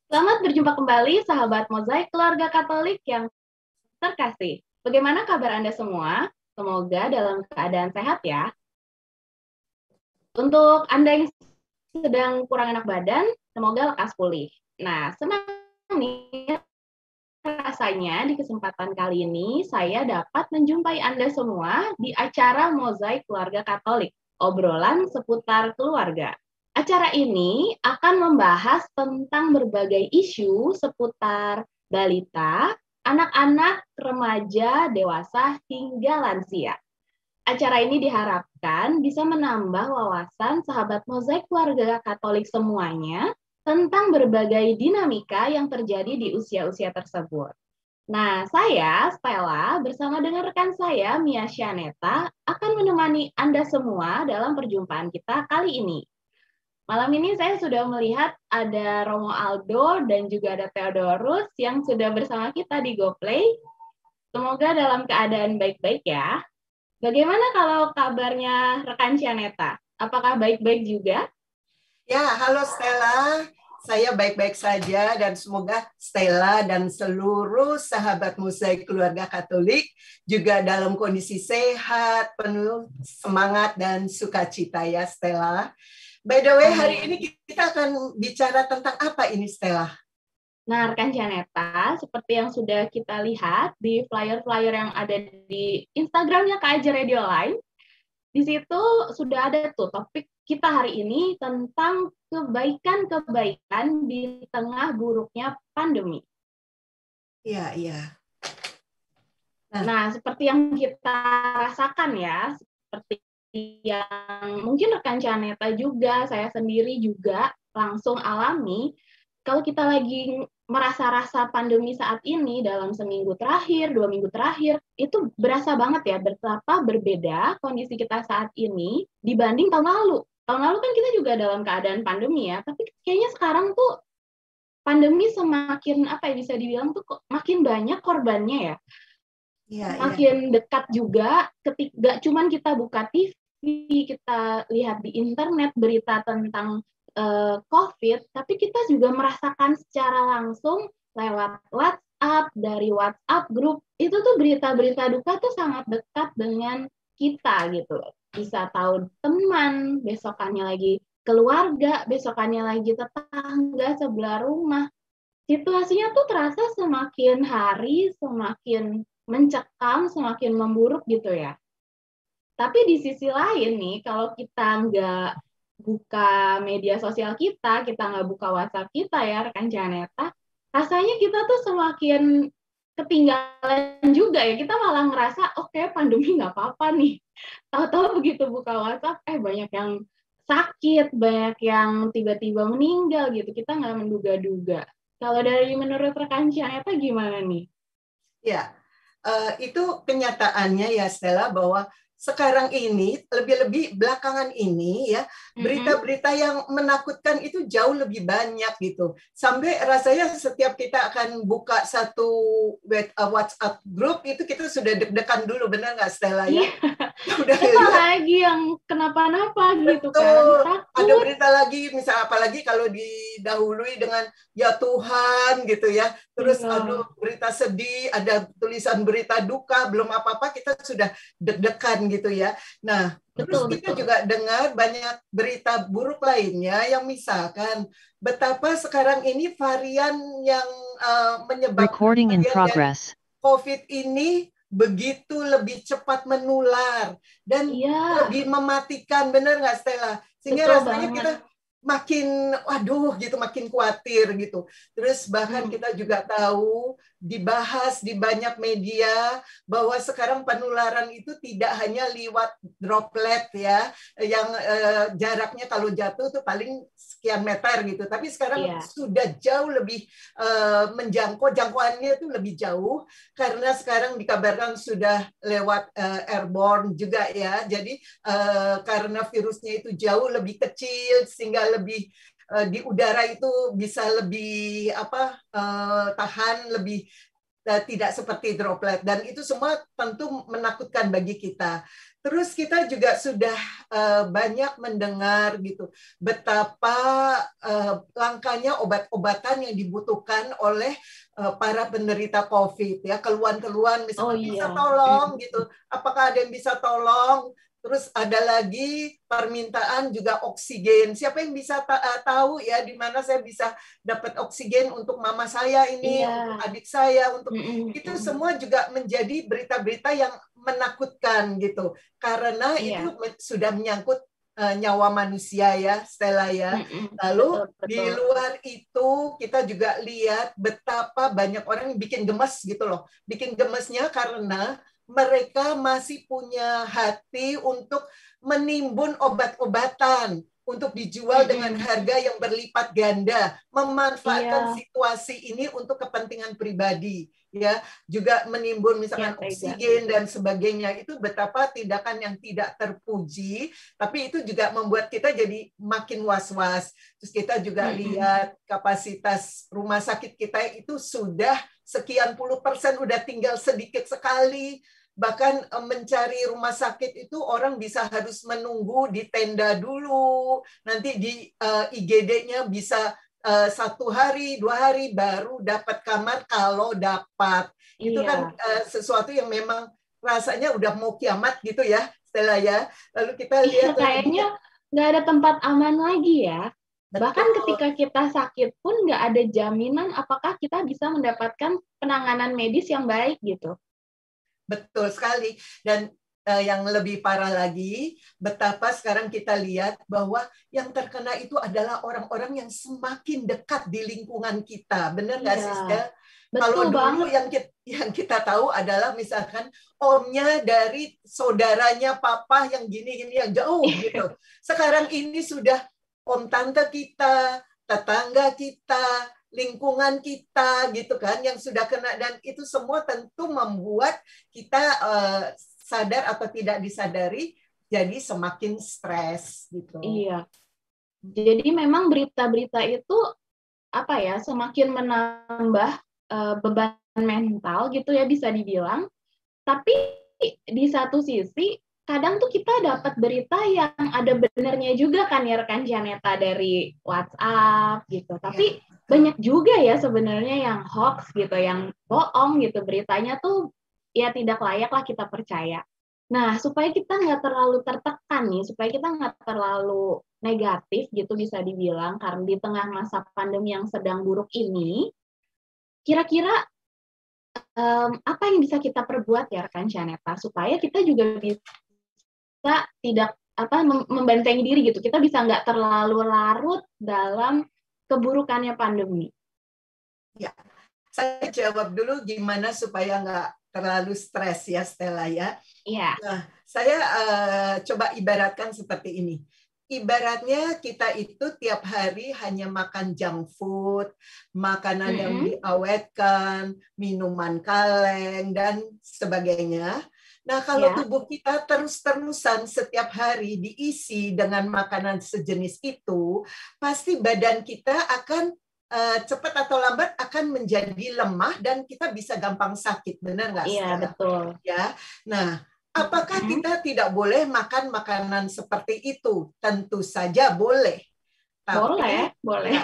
Selamat berjumpa kembali, sahabat Mozaik Keluarga Katolik yang terkasih. Bagaimana kabar Anda semua? Semoga dalam keadaan sehat ya. Untuk Anda yang sedang kurang enak badan, semoga lekas pulih. Nah, senang nih rasanya di kesempatan kali ini saya dapat menjumpai Anda semua di acara Mozaik Keluarga Katolik, obrolan seputar keluarga. Acara ini akan membahas tentang berbagai isu seputar balita, anak-anak, remaja, dewasa, hingga lansia. Acara ini diharapkan bisa menambah wawasan sahabat mozaik keluarga Katolik semuanya tentang berbagai dinamika yang terjadi di usia-usia tersebut. Nah, saya, Stella, bersama dengan rekan saya, Mia Syaneta, akan menemani Anda semua dalam perjumpaan kita kali ini. Malam ini saya sudah melihat ada Romo Aldo dan juga ada Theodorus yang sudah bersama kita di GoPlay. Semoga dalam keadaan baik-baik ya. Bagaimana kalau kabarnya rekan Syaneta? Apakah baik-baik juga? Ya, halo Stella. Saya baik-baik saja dan semoga Stella dan seluruh sahabat mozaik keluarga Katolik juga dalam kondisi sehat, penuh semangat dan sukacita ya Stella. By the way, hari ini kita akan bicara tentang apa ini Stella? Nah, rekan Janeta, seperti yang sudah kita lihat di flyer-flyer yang ada di Instagramnya KAJ Radio Line, di situ sudah ada tuh topik kita hari ini tentang kebaikan-kebaikan di tengah buruknya pandemi. Iya, iya. Nah, seperti yang kita rasakan ya, seperti yang mungkin rekan Janeta juga, saya sendiri juga langsung alami, kalau kita lagi merasa rasa pandemi saat ini dalam seminggu terakhir, 2 minggu terakhir, itu berasa banget ya betapa berbeda kondisi kita saat ini dibanding tahun lalu. Tahun lalu kan kita juga dalam keadaan pandemi ya, tapi kayaknya sekarang tuh pandemi semakin apa ya bisa dibilang tuh makin banyak korbannya ya. Makin dekat juga ketika cuman kita buka TV, kita lihat di internet berita tentang COVID, tapi kita juga merasakan secara langsung lewat WhatsApp, dari WhatsApp grup, itu tuh berita-berita duka tuh sangat dekat dengan kita gitu. Bisa tahu teman, besokannya lagi keluarga, besokannya lagi tetangga sebelah rumah. Situasinya tuh terasa semakin hari, semakin mencekam, semakin memburuk gitu ya. Tapi di sisi lain nih, kalau kita nggak buka media sosial kita nggak buka WhatsApp kita ya, rekan Janeta, rasanya kita tuh semakin ketinggalan juga ya. Kita malah ngerasa, oke, pandemi nggak apa-apa nih. Tahu-tahu begitu buka WhatsApp, banyak yang sakit, banyak yang tiba-tiba meninggal gitu. Kita nggak menduga-duga. Kalau dari menurut rekan Janeta gimana nih? Ya, itu kenyataannya ya Stella bahwa sekarang ini lebih-lebih belakangan ini ya berita-berita yang menakutkan itu jauh lebih banyak gitu. Sampai rasanya setiap kita akan buka satu WhatsApp grup itu kita sudah deg-degan dulu, benar nggak Stella ya? Iya. Udah Siapa lihat. lagi yang kenapa-napa gitu kan? Betul. Ada Takut. berita lagi, misal apalagi kalau didahului dengan ya Tuhan gitu ya. Terus Iya. berita sedih, ada tulisan berita duka, belum apa-apa kita sudah deg-degan gitu ya. Nah, terus Betul, kita betul. juga dengar banyak berita buruk lainnya yang misalkan betapa sekarang ini varian yang menyebabkan Recording in varian dari progress. COVID ini begitu lebih cepat menular dan Iya, lebih mematikan, benar nggak Stella? Sehingga betul rasanya banget. kita makin, waduh gitu, makin khawatir gitu. Terus bahkan kita juga tahu, dibahas di banyak media, bahwa sekarang penularan itu tidak hanya lewat droplet ya, yang jaraknya kalau jatuh tuh paling sekian meter gitu. Tapi sekarang Iya. sudah jauh lebih menjangkau, jangkauannya itu lebih jauh, karena sekarang dikabarkan sudah lewat airborne juga ya. Jadi karena virusnya itu jauh lebih kecil sehingga lebih di udara itu bisa lebih tahan, lebih tidak seperti droplet, dan itu semua tentu menakutkan bagi kita. Terus kita juga sudah banyak mendengar gitu betapa langkanya obat-obatan yang dibutuhkan oleh para penderita COVID ya, keluhan-keluhan misalnya bisa tolong gitu, apakah ada yang bisa tolong? Terus ada lagi permintaan juga oksigen. Siapa yang bisa tahu ya di mana saya bisa dapat oksigen untuk mama saya ini, untuk adik saya, untuk itu semua juga menjadi berita-berita yang menakutkan gitu. Karena itu sudah menyangkut nyawa manusia ya, Stella ya. Lalu di luar itu kita juga lihat betapa banyak orang yang bikin gemes gitu loh. Bikin gemesnya karena mereka masih punya hati untuk menimbun obat-obatan untuk dijual dengan harga yang berlipat ganda, memanfaatkan situasi ini untuk kepentingan pribadi, ya, juga menimbun misalkan oksigen dan sebagainya. Itu betapa tindakan yang tidak terpuji, tapi itu juga membuat kita jadi makin was-was. Terus kita juga lihat kapasitas rumah sakit kita itu sudah sekian puluh %, udah tinggal sedikit sekali. Bahkan mencari rumah sakit itu orang bisa harus menunggu di tenda dulu, nanti di IGD-nya bisa 1 hari, 2 hari baru dapat kamar kalau dapat. Itu kan sesuatu yang memang rasanya udah mau kiamat gitu ya, Stella ya. Lalu kita lihat kayaknya nggak ada tempat aman lagi ya. Betul. Bahkan ketika kita sakit pun nggak ada jaminan apakah kita bisa mendapatkan penanganan medis yang baik gitu. Betul sekali. Dan yang lebih parah lagi, betapa sekarang kita lihat bahwa yang terkena itu adalah orang-orang yang semakin dekat di lingkungan kita. Benar nggak sih, Stella? Kalau dulu yang kita tahu adalah misalkan omnya dari saudaranya papa yang gini-gini yang jauh gitu. Sekarang ini sudah om tante kita, tetangga kita, lingkungan kita gitu kan yang sudah kena, dan itu semua tentu membuat kita sadar atau tidak disadari jadi semakin stres gitu. Iya. Jadi memang berita-berita itu apa ya, semakin menambah beban mental gitu ya bisa dibilang. Tapi di satu sisi kadang tuh kita dapat berita yang ada benernya juga kan ya rekan Janeta dari WhatsApp gitu. Tapi banyak juga ya sebenarnya yang hoax gitu, yang bohong gitu, beritanya tuh ya tidak layak lah kita percaya. Nah, supaya kita nggak terlalu tertekan nih, supaya kita nggak terlalu negatif gitu bisa dibilang, karena di tengah masa pandemi yang sedang buruk ini, kira-kira apa yang bisa kita perbuat ya rekan Janeta, supaya kita juga bisa tidak membentengi diri gitu, kita bisa nggak terlalu larut dalam keburukannya pandemi. Ya, saya jawab dulu gimana supaya nggak terlalu stres ya, Stella ya. Iya. Nah, saya coba ibaratkan seperti ini. Ibaratnya kita itu tiap hari hanya makan junk food, makanan yang diawetkan, minuman kaleng, dan sebagainya. Nah, kalau tubuh kita terus-terusan setiap hari diisi dengan makanan sejenis itu, pasti badan kita akan cepat atau lambat akan menjadi lemah dan kita bisa gampang sakit, benar nggak? Iya, betul. Ya, nah, apakah kita tidak boleh makan makanan seperti itu? Tentu saja boleh. Tapi, boleh. Ya,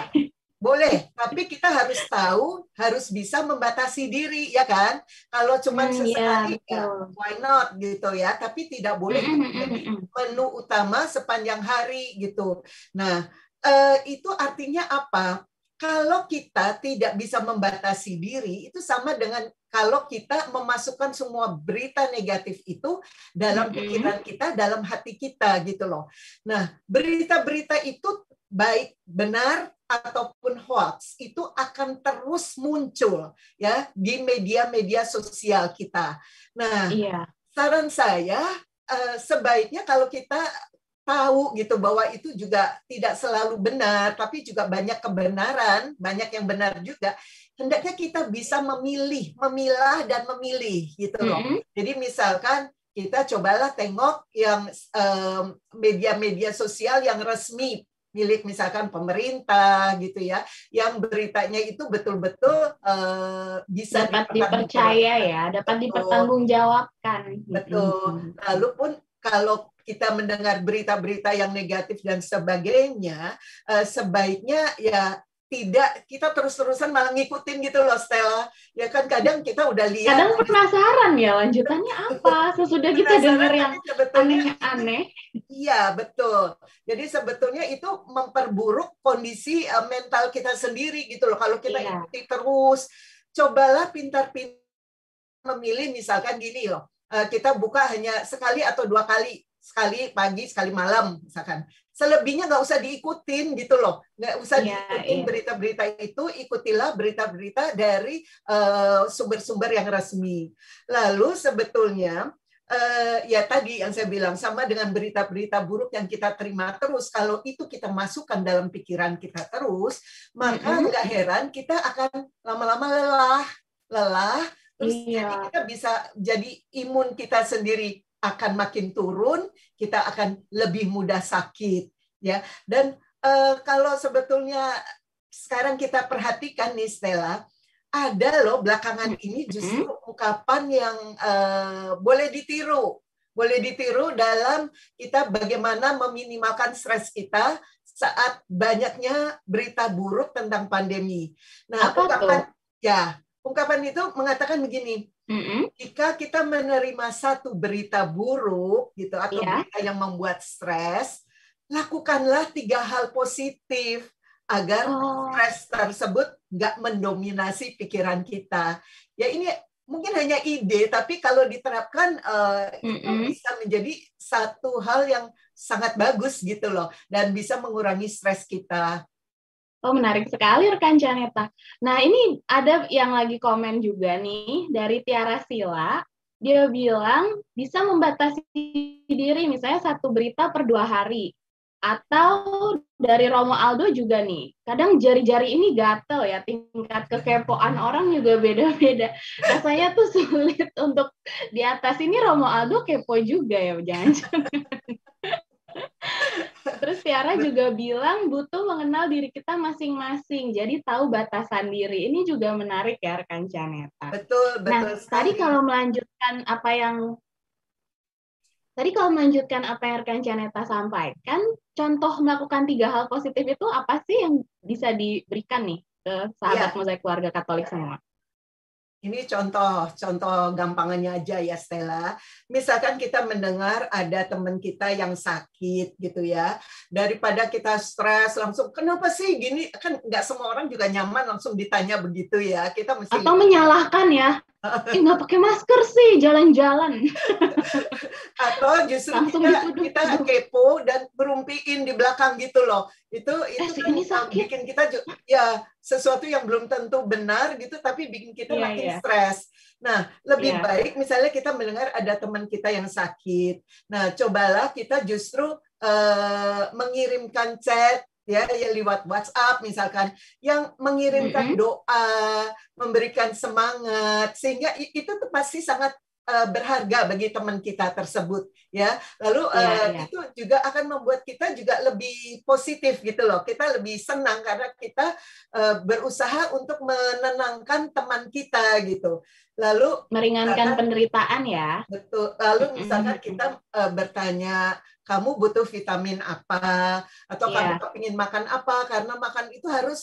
boleh, tapi kita harus tahu, harus bisa membatasi diri, ya kan? Kalau cuma sesekali, ya why not gitu ya. Tapi tidak boleh menjadi menu utama sepanjang hari gitu. Nah, itu artinya apa? Kalau kita tidak bisa membatasi diri, itu sama dengan kalau kita memasukkan semua berita negatif itu dalam pikiran kita, dalam hati kita gitu loh. Nah, berita-berita itu baik benar ataupun hoax itu akan terus muncul ya di media-media sosial kita. Nah, saran saya sebaiknya kalau kita tahu gitu bahwa itu juga tidak selalu benar, tapi juga banyak kebenaran, banyak yang benar juga. Hendaknya kita bisa memilah dan memilih gitu loh. Jadi misalkan kita cobalah tengok yang media-media sosial yang resmi, milik misalkan pemerintah gitu ya, yang beritanya itu betul-betul bisa Dapat dipercaya ya, dapat betul, dipertanggungjawabkan. betul. Lalu pun kalau kita mendengar berita-berita yang negatif dan sebagainya, sebaiknya ya tidak kita terus-terusan malah ngikutin gitu loh, Stella. Ya kan kadang kita udah lihat Kadang penasaran ya lanjutannya apa sesudah kita dengar penasaran, yang tapi sebetulnya itu aneh-aneh. iya, betul. Jadi sebetulnya itu memperburuk kondisi mental kita sendiri gitu loh. Kalau kita Iya. ikuti terus, cobalah pintar-pintar memilih misalkan gini loh. Kita buka hanya sekali atau dua kali. Sekali pagi, sekali malam misalkan. Selebihnya nggak usah diikutin gitu loh. Nggak usah Iya, diikutin iya. berita-berita itu, ikutilah berita-berita dari sumber-sumber yang resmi. Lalu sebetulnya ya tadi yang saya bilang sama dengan berita-berita buruk yang kita terima terus, kalau itu kita masukkan dalam pikiran kita terus, maka nggak heran kita akan lama-lama lelah, terus jadi Iya. kita bisa jadi imun kita sendiri akan makin turun, kita akan lebih mudah sakit, ya. Dan kalau sebetulnya sekarang kita perhatikan nih, Stella, ada loh belakangan ini justru ungkapan yang boleh ditiru dalam kita bagaimana meminimalkan stres kita saat banyaknya berita buruk tentang pandemi. Nah, Apa tuh? ungkapan itu mengatakan begini, jika kita menerima satu berita buruk gitu atau Iya. berita yang membuat stres, lakukanlah 3 hal positif agar stres tersebut nggak mendominasi pikiran kita. Ya ini mungkin hanya ide, tapi kalau diterapkan itu bisa menjadi satu hal yang sangat bagus gitu loh, dan bisa mengurangi stres kita. Oh, menarik sekali rekan Janeta. Nah, ini ada yang lagi komen juga nih dari Tiara Sila. Dia bilang bisa membatasi diri misalnya satu berita per 2 hari. Atau dari Romo Aldo juga nih, kadang jari-jari ini gatel ya, tingkat kekepoan orang juga beda-beda. Rasanya tuh sulit untuk di atas ini. Romo Aldo kepo juga ya, jangan-jangan. Terus Tiara juga bilang butuh mengenal diri kita masing-masing, jadi tahu batasan diri. Ini juga menarik ya rekan Janeta. Betul, Nah, betul tadi sekali. kalau melanjutkan apa yang rekan Janeta sampaikan, contoh melakukan 3 hal positif itu apa sih yang bisa diberikan nih ke sahabat Ya, Mozaik Keluarga Katolik semua? ini contoh gampangannya aja ya, Stella. Misalkan kita mendengar ada teman kita yang sakit gitu ya, daripada kita stres langsung, kenapa sih gini? Kan nggak semua orang juga nyaman langsung ditanya begitu ya. Kita mesti Atau menyalahkan ya, nggak pakai masker sih jalan-jalan. atau justru Langsung kita dituduh-tuduh. kepo dan berumpiin di belakang gitu loh. Itu Si kan ini sakit. bikin kita ya sesuatu yang belum tentu benar gitu, tapi bikin kita Iya, makin iya. stres. Nah, lebih Iya. baik misalnya kita mendengar ada teman kita yang sakit. Nah, cobalah kita justru mengirimkan chat ya lewat WhatsApp misalkan, yang mengirimkan doa, memberikan semangat, sehingga itu tuh pasti sangat berharga bagi teman kita tersebut ya. Lalu Iya, iya. itu juga akan membuat kita juga lebih positif gitu loh. Kita lebih senang karena kita berusaha untuk menenangkan teman kita gitu. Lalu Meringankan misalkan, penderitaan ya. betul. Lalu misalkan kita bertanya, kamu butuh vitamin apa, atau kamu Iya. kepingin makan apa, karena makan itu harus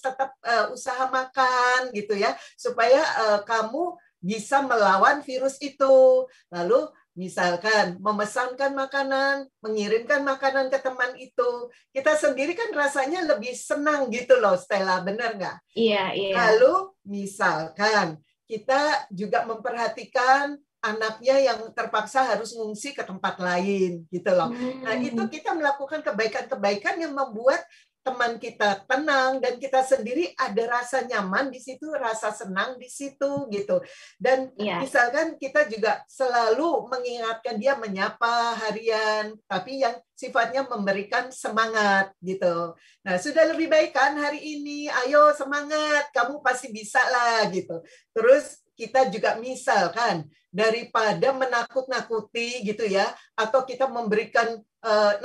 tetap usaha makan gitu ya, supaya kamu bisa melawan virus itu. Lalu misalkan memesankan makanan, mengirimkan makanan ke teman itu, kita sendiri kan rasanya lebih senang gitu loh, Stella, benar nggak? Iya, iya. Lalu misalkan kita juga memperhatikan anaknya yang terpaksa harus mengungsi ke tempat lain gitu loh. Nah, itu kita melakukan kebaikan-kebaikan yang membuat teman kita tenang dan kita sendiri ada rasa nyaman di situ, rasa senang di situ gitu. Dan Iya. misalkan kita juga selalu mengingatkan dia menyapa harian, tapi yang sifatnya memberikan semangat gitu. Nah, sudah lebih baik kan hari ini? Ayo semangat, kamu pasti bisa lah gitu. Terus kita juga misalkan daripada menakut-nakuti gitu ya, atau kita memberikan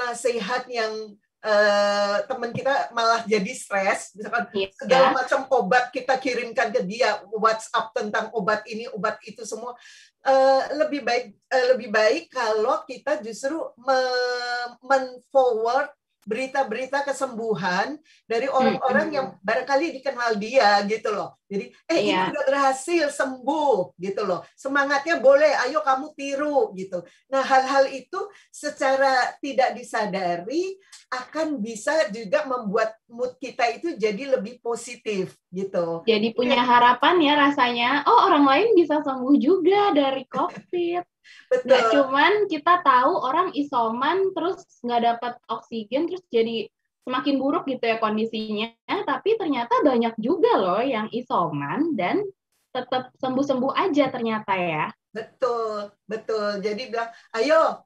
nasihat yang teman kita malah jadi stres, misalkan Iya. segala macam obat kita kirimkan ke dia, WhatsApp tentang obat ini, obat itu semua. Lebih baik kalau kita justru men-forward berita-berita kesembuhan dari orang-orang yang barangkali dikenal dia gitu loh. Jadi ini udah berhasil sembuh gitu loh. Semangatnya boleh, ayo kamu tiru gitu. Nah, hal-hal itu secara tidak disadari akan bisa juga membuat mood kita itu jadi lebih positif gitu. Jadi punya harapan ya rasanya, oh orang lain bisa sembuh juga dari COVID. Betul. Nggak cuman kita tahu orang isoman terus nggak dapat oksigen terus jadi semakin buruk gitu ya kondisinya, tapi ternyata banyak juga loh yang isoman dan tetap sembuh-sembuh aja ternyata ya. Betul, betul. Jadi bilang, ayo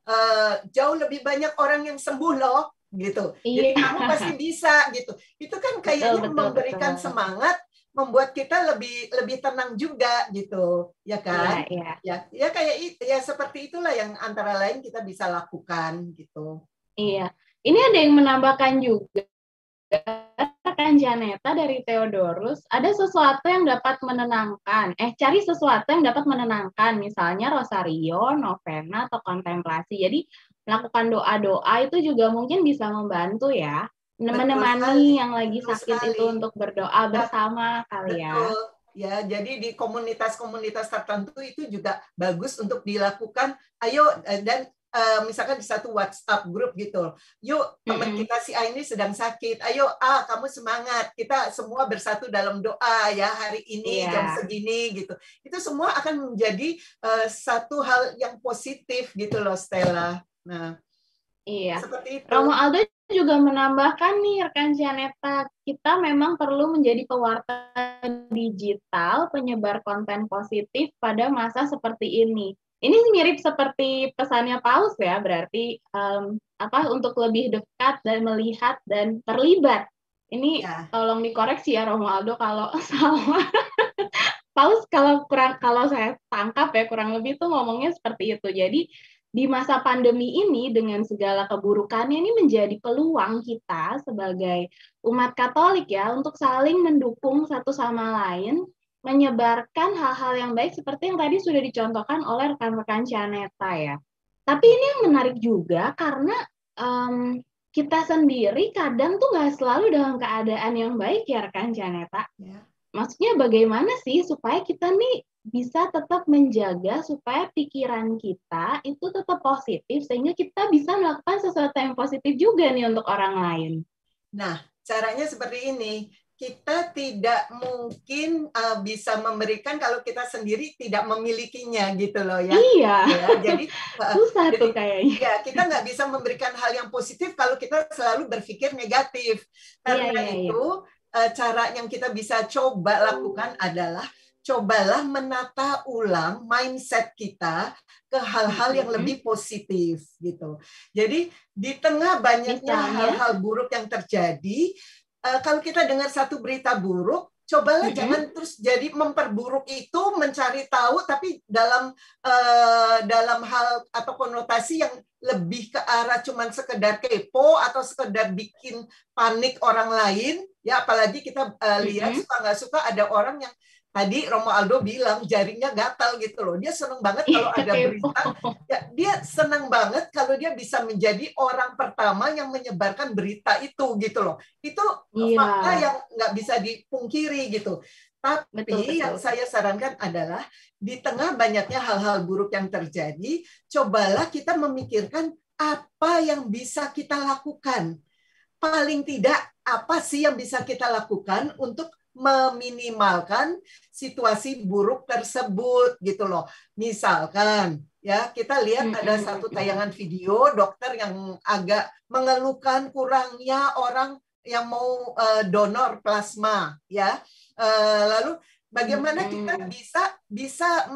jauh lebih banyak orang yang sembuh loh, gitu. Jadi kamu pasti bisa, gitu. Itu kan kayaknya memberikan semangat, membuat kita lebih tenang juga, gitu, ya kan? Ya kayak itu, ya seperti itulah yang antara lain kita bisa lakukan, gitu. Iya, ini ada yang menambahkan juga. Rekan Janeta dari Theodorus, ada sesuatu yang dapat menenangkan. Cari sesuatu yang dapat menenangkan, misalnya rosario, novena, atau kontemplasi. Jadi melakukan doa-doa itu juga mungkin bisa membantu ya, menemani yang lagi sakit itu untuk berdoa bersama kali ya. Betul. Ya, jadi di komunitas-komunitas tertentu itu juga bagus untuk dilakukan. Ayo dan misalkan di satu WhatsApp grup gitu, yuk teman kita si A ini sedang sakit, ayo kamu semangat, kita semua bersatu dalam doa ya hari ini jam segini gitu. Itu semua akan menjadi satu hal yang positif gitu loh, Stella. Nah, seperti itu. Romo Aldo juga menambahkan nih rekan Janeta, kita memang perlu menjadi pewarta digital, penyebar konten positif pada masa seperti ini. Ini mirip seperti pesannya Paus ya, berarti untuk lebih dekat dan melihat dan terlibat. Ini tolong dikoreksi ya Romualdo kalau salah. Paus kalau saya tangkap ya kurang lebih tuh ngomongnya seperti itu. Jadi di masa pandemi ini dengan segala keburukannya ini menjadi peluang kita sebagai umat Katolik ya untuk saling mendukung satu sama lain, menyebarkan hal-hal yang baik seperti yang tadi sudah dicontohkan oleh rekan-rekan Janeta ya. Tapi ini yang menarik juga karena kita sendiri kadang tuh nggak selalu dalam keadaan yang baik ya rekan Janeta. Maksudnya bagaimana sih supaya kita nih bisa tetap menjaga supaya pikiran kita itu tetap positif sehingga kita bisa melakukan sesuatu yang positif juga nih untuk orang lain. Nah, caranya seperti ini. Kita tidak mungkin bisa memberikan kalau kita sendiri tidak memilikinya gitu loh ya. Iya. Ya, jadi susah tuh kayaknya. Ya, kita nggak bisa memberikan hal yang positif kalau kita selalu berpikir negatif. Karena itu cara yang kita bisa coba lakukan adalah cobalah menata ulang mindset kita ke hal-hal yang lebih positif gitu. Jadi di tengah banyaknya hal-hal buruk yang terjadi, kalau kita dengar satu berita buruk, cobalah jangan terus jadi memperburuk itu, mencari tahu, tapi dalam hal atau konotasi yang lebih ke arah cuman sekedar kepo atau sekedar bikin panik orang lain. Ya, apalagi kita lihat suka nggak suka ada orang yang tadi Romo Aldo bilang jaringnya gatal gitu loh. Dia senang banget kalau ada berita. Ya, dia senang banget kalau dia bisa menjadi orang pertama yang menyebarkan berita itu gitu loh. Itu fakta yang nggak bisa dipungkiri gitu. Tapi yang saya sarankan adalah di tengah banyaknya hal-hal buruk yang terjadi, cobalah kita memikirkan apa yang bisa kita lakukan. Paling tidak apa sih yang bisa kita lakukan untuk meminimalkan situasi buruk tersebut gitu loh. Misalkan ya kita lihat ada satu tayangan video dokter yang agak mengeluhkan kurangnya orang yang mau donor plasma ya. Lalu Bagaimana kita bisa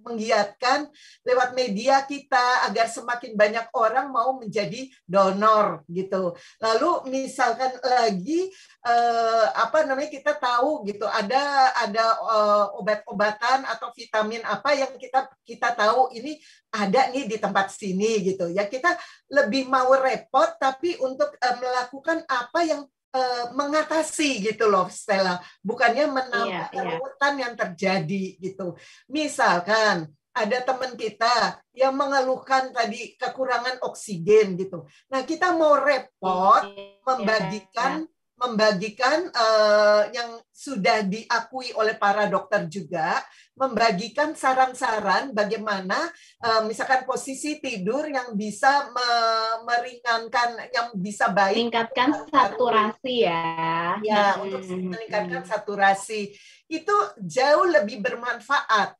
menggiatkan lewat media kita agar semakin banyak orang mau menjadi donor gitu. Lalu misalkan lagi kita tahu gitu ada obat-obatan atau vitamin apa yang kita tahu ini ada nih di tempat sini gitu ya. Kita lebih mau repot tapi untuk melakukan apa yang mengatasi gitu loh, Stella, bukannya menambah keruwetan yang terjadi gitu. Misalkan ada teman kita yang mengeluhkan tadi kekurangan oksigen gitu. Nah, kita mau repot membagikan yang sudah diakui oleh para dokter juga, membagikan saran-saran bagaimana misalkan posisi tidur yang bisa meringankan, yang bisa baik, meningkatkan saturasi ya. Untuk meningkatkan saturasi itu jauh lebih bermanfaat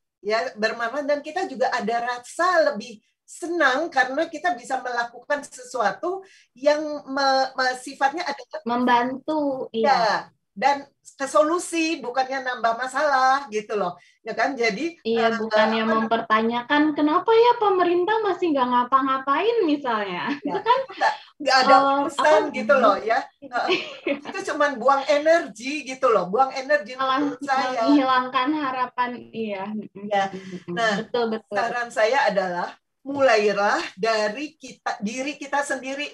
dan kita juga ada rasa lebih senang karena kita bisa melakukan sesuatu yang sifatnya adalah membantu, dan ke solusi, bukannya nambah masalah gitu loh, ya kan? Jadi bukannya mempertanyakan kenapa ya pemerintah masih nggak ngapa-ngapain misalnya, itu kan nggak ada urusan gitu loh ya. Itu cuman buang energi gitu loh, buang energi malah saya. menghilangkan harapan, Nah, betul. Saran saya adalah mulailah dari diri kita sendiri,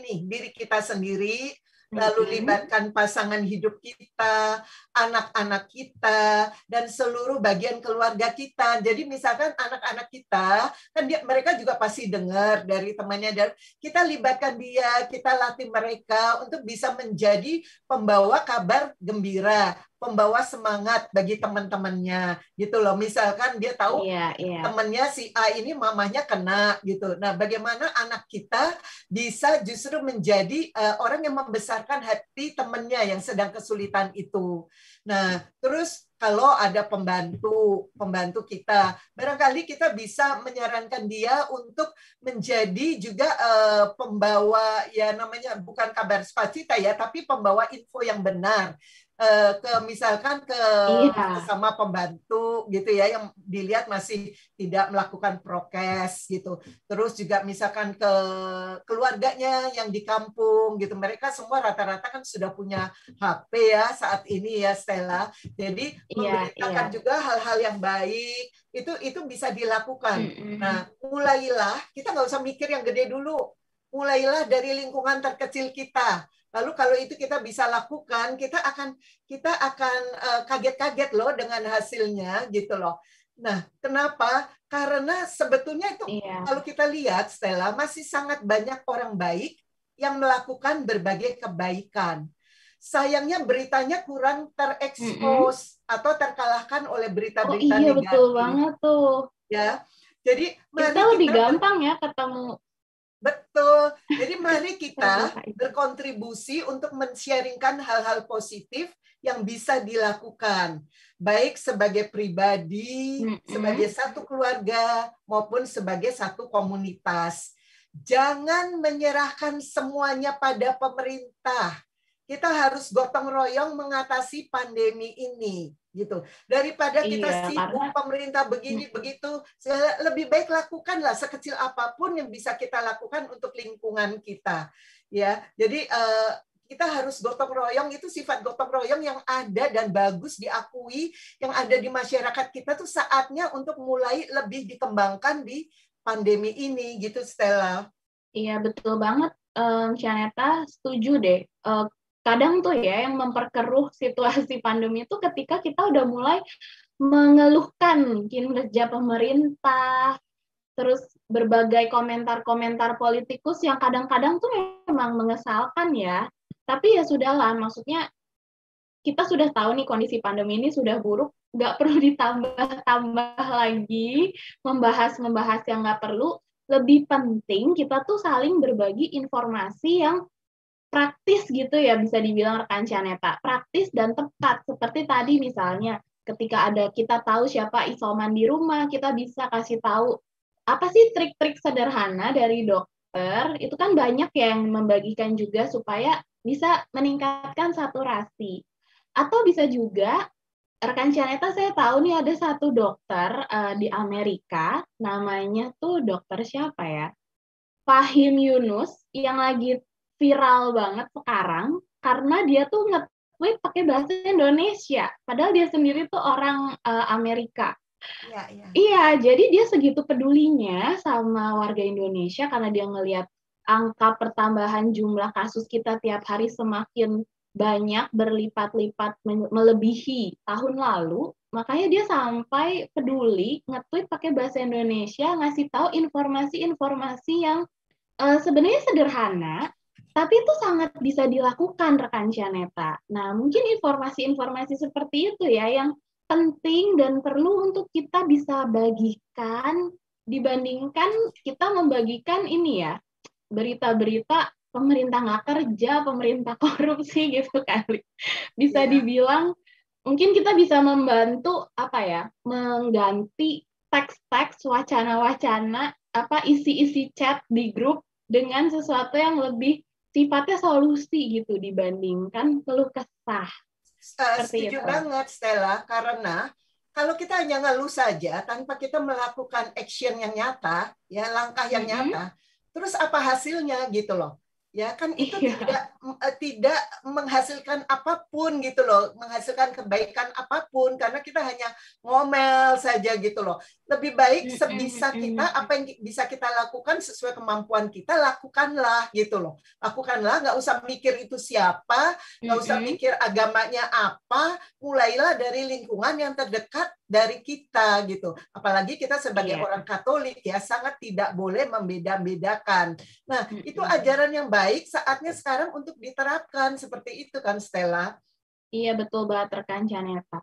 lalu libatkan pasangan hidup kita, anak-anak kita, dan seluruh bagian keluarga kita. Jadi misalkan anak-anak kita, kan mereka juga pasti dengar dari temannya, dan kita libatkan dia, kita latih mereka untuk bisa menjadi pembawa kabar gembira, pembawa semangat bagi teman-temannya, gitu loh. Misalkan dia tahu temannya si A ini mamanya kena, gitu. Nah, bagaimana anak kita bisa justru menjadi orang yang membesarkan hati temannya yang sedang kesulitan itu. Nah, terus kalau ada pembantu kita, barangkali kita bisa menyarankan dia untuk menjadi juga pembawa, ya namanya bukan kabar sukacita ya, tapi pembawa info yang benar. Misalkan ke sesama pembantu gitu ya, yang dilihat masih tidak melakukan prokes gitu. Terus juga misalkan ke keluarganya yang di kampung gitu, mereka semua rata-rata kan sudah punya HP ya saat ini ya, Stella. Jadi memberitakan juga hal-hal yang baik itu bisa dilakukan. Nah, mulailah, kita nggak usah mikir yang gede dulu. Mulailah dari lingkungan terkecil kita. Lalu kalau itu kita bisa lakukan, kita akan kaget-kaget loh dengan hasilnya gitu loh. Nah, kenapa? Karena sebetulnya itu kalau kita lihat, Stella, masih sangat banyak orang baik yang melakukan berbagai kebaikan. Sayangnya beritanya kurang terekspos atau terkalahkan oleh berita-berita negatif. Betul banget tuh. Ya, jadi kita lebih gampang ya ketemu. Betul. Jadi mari kita berkontribusi untuk men-sharingkan hal-hal positif yang bisa dilakukan, baik sebagai pribadi, sebagai satu keluarga, maupun sebagai satu komunitas. Jangan menyerahkan semuanya pada pemerintah. Kita harus gotong royong mengatasi pandemi ini. Gitu. Daripada kita sibuk pemerintah begini begitu, lebih baik lakukanlah sekecil apapun yang bisa kita lakukan untuk lingkungan kita. Ya, jadi kita harus gotong royong, itu sifat gotong royong yang ada dan bagus diakui yang ada di masyarakat kita tuh saatnya untuk mulai lebih dikembangkan di pandemi ini gitu, Stella. Iya, betul banget, Shaneta, setuju deh. Kadang tuh ya yang memperkeruh situasi pandemi itu ketika kita udah mulai mengeluhkan kinerja pemerintah, terus berbagai komentar-komentar politikus yang kadang-kadang tuh memang mengesalkan ya. Tapi ya sudahlah, maksudnya kita sudah tahu nih kondisi pandemi ini sudah buruk, nggak perlu ditambah-tambah lagi, membahas yang nggak perlu. Lebih penting kita tuh saling berbagi informasi yang praktis gitu ya, bisa dibilang rekan Shaneta, praktis dan tepat. Seperti tadi misalnya, ketika kita tahu siapa isoman di rumah, kita bisa kasih tahu apa sih trik-trik sederhana dari dokter. Itu kan banyak yang membagikan juga supaya bisa meningkatkan saturasi. Atau bisa juga rekan Caneta saya tahu nih ada satu dokter di Amerika, namanya tuh dokter siapa ya? Fahim Yunus yang lagi viral banget sekarang karena dia tuh nge-tweet pakai bahasa Indonesia, padahal dia sendiri tuh orang Amerika. Iya, iya. Iya, jadi dia segitu pedulinya sama warga Indonesia karena dia ngelihat angka pertambahan jumlah kasus kita tiap hari semakin banyak, berlipat-lipat melebihi tahun lalu. Makanya dia sampai peduli nge-tweet pakai bahasa Indonesia, ngasih tahu informasi-informasi yang sebenarnya sederhana, tapi itu sangat bisa dilakukan rekan Janeta. Nah, mungkin informasi-informasi seperti itu ya yang penting dan perlu untuk kita bisa bagikan dibandingkan kita membagikan ini ya, berita-berita pemerintah nggak kerja, pemerintah korupsi gitu kali. Bisa Iya. dibilang mungkin kita bisa membantu apa ya, mengganti teks-teks, wacana-wacana, apa isi-isi chat di grup dengan sesuatu yang lebih sifatnya solusi gitu dibandingkan keluh kesah seperti Setuju itu. banget, Stella, karena kalau kita hanya ngeluh saja tanpa kita melakukan action yang nyata, ya langkah yang Mm-mm. nyata, terus apa hasilnya gitu loh. Ya kan itu Iya. tidak menghasilkan apapun gitu loh, menghasilkan kebaikan apapun karena kita hanya ngomel saja gitu loh. Lebih baik sebisa kita Mm-mm. apa yang bisa kita lakukan sesuai kemampuan kita lakukanlah gitu loh. Lakukanlah, nggak usah mikir itu siapa, nggak usah Mm-mm. mikir agamanya apa, mulailah dari lingkungan yang terdekat dari kita gitu. Apalagi kita sebagai Iya. orang Katolik ya sangat tidak boleh membeda-bedakan. Nah, itu Mm-mm. ajaran yang baik saatnya sekarang untuk diterapkan seperti itu kan Stella. Iya betul banget rekan Caneta.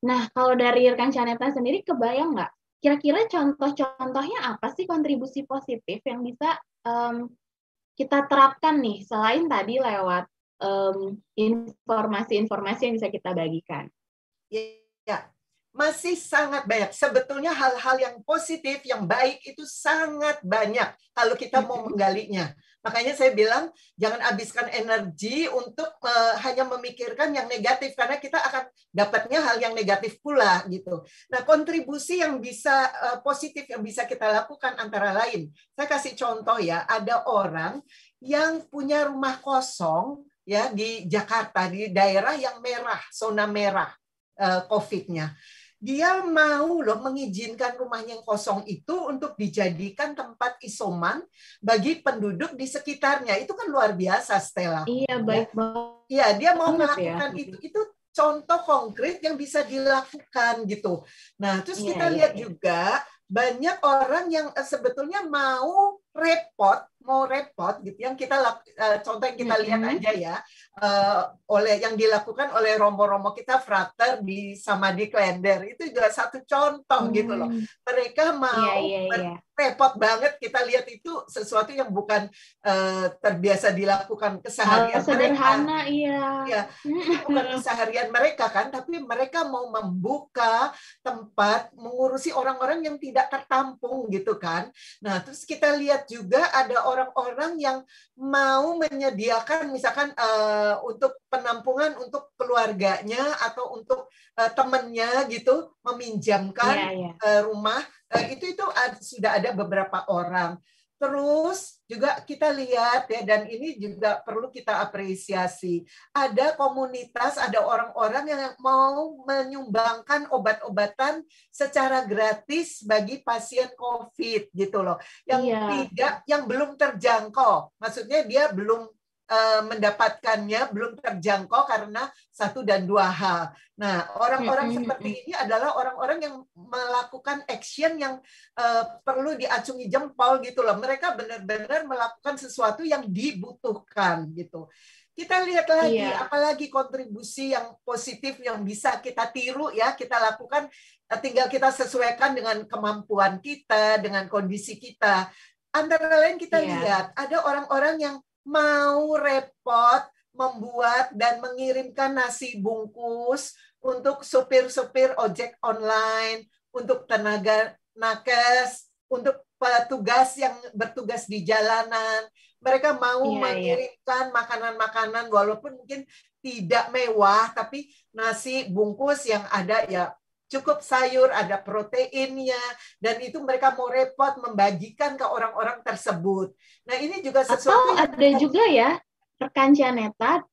Nah, kalau dari rekan Caneta sendiri kebayang nggak? Kira-kira contoh-contohnya apa sih kontribusi positif yang bisa um, kita terapkan nih selain tadi lewat informasi-informasi yang bisa kita bagikan? Ya, masih sangat banyak. Sebetulnya hal-hal yang positif, yang baik itu sangat banyak kalau kita mau Mm-mm. menggalinya. Makanya saya bilang jangan habiskan energi untuk hanya memikirkan yang negatif karena kita akan dapatnya hal yang negatif pula gitu. Nah, kontribusi yang bisa positif yang bisa kita lakukan antara lain. Saya kasih contoh ya, ada orang yang punya rumah kosong ya di Jakarta di daerah yang merah, zona merah COVID-nya. Dia mau loh mengizinkan rumahnya yang kosong itu untuk dijadikan tempat isoman bagi penduduk di sekitarnya. Itu kan luar biasa, Stella. Iya, Ya, baik banget ya dia mau ya. melakukan itu. Itu contoh konkret yang bisa dilakukan gitu. Nah, terus Iya, kita iya, lihat iya. juga banyak orang yang sebetulnya mau repot gitu yang kita contoh yang kita lihat Mm-mm. aja ya oleh yang dilakukan oleh romo-romo kita frater di Samadhi Klender itu juga satu contoh gitu loh. Hmm. Mereka Iya, mau iya, iya. repot banget, kita lihat itu sesuatu yang bukan terbiasa dilakukan Hal keseharian mereka. sederhana, iya. Ya, itu bukan keseharian mereka kan, tapi mereka mau membuka tempat mengurusi orang-orang yang tidak tertampung gitu kan. Nah, terus kita lihat juga ada orang-orang yang mau menyediakan misalkan untuk penampungan untuk keluarganya atau untuk temannya gitu, Iya, meminjamkan iya. rumah. Itu sudah ada beberapa orang. Terus juga kita lihat ya, dan ini juga perlu kita apresiasi. Ada komunitas, ada orang-orang yang mau menyumbangkan obat-obatan secara gratis bagi pasien COVID gitu loh. Iya. Yang belum terjangkau. Maksudnya dia belum mendapatkannya, belum terjangkau karena satu dan dua hal. Nah, orang-orang Mm-mm, seperti mm-mm. ini adalah orang-orang yang melakukan action yang perlu diacungi jempol gitu loh. Mereka benar-benar melakukan sesuatu yang dibutuhkan gitu. Kita lihat lagi, Iya. apalagi kontribusi yang positif yang bisa kita tiru ya, kita lakukan, tinggal kita sesuaikan dengan kemampuan kita, dengan kondisi kita. Antara lain kita Iya. lihat, ada orang-orang yang mau repot membuat dan mengirimkan nasi bungkus untuk supir-supir ojek online, untuk tenaga nakes, untuk petugas yang bertugas di jalanan. Mereka mau Iya, iya. mengirimkan makanan-makanan walaupun mungkin tidak mewah, tapi nasi bungkus yang ada ya cukup sayur, ada proteinnya, dan itu mereka mau repot membagikan ke orang-orang tersebut. Nah, ini juga sesuatu Atau yang ada juga ya, rekan Janeta,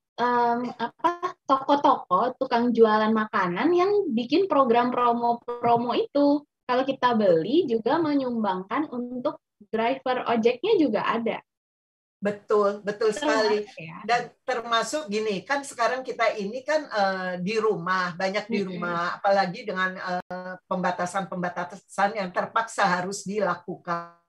toko-toko tukang jualan makanan yang bikin program promo-promo itu. Kalau kita beli juga menyumbangkan untuk driver ojeknya juga ada. betul, betul sekali. Termasuk ya. Dan termasuk gini, kan sekarang kita ini kan di rumah, banyak di rumah, apalagi dengan pembatasan-pembatasan yang terpaksa harus dilakukan.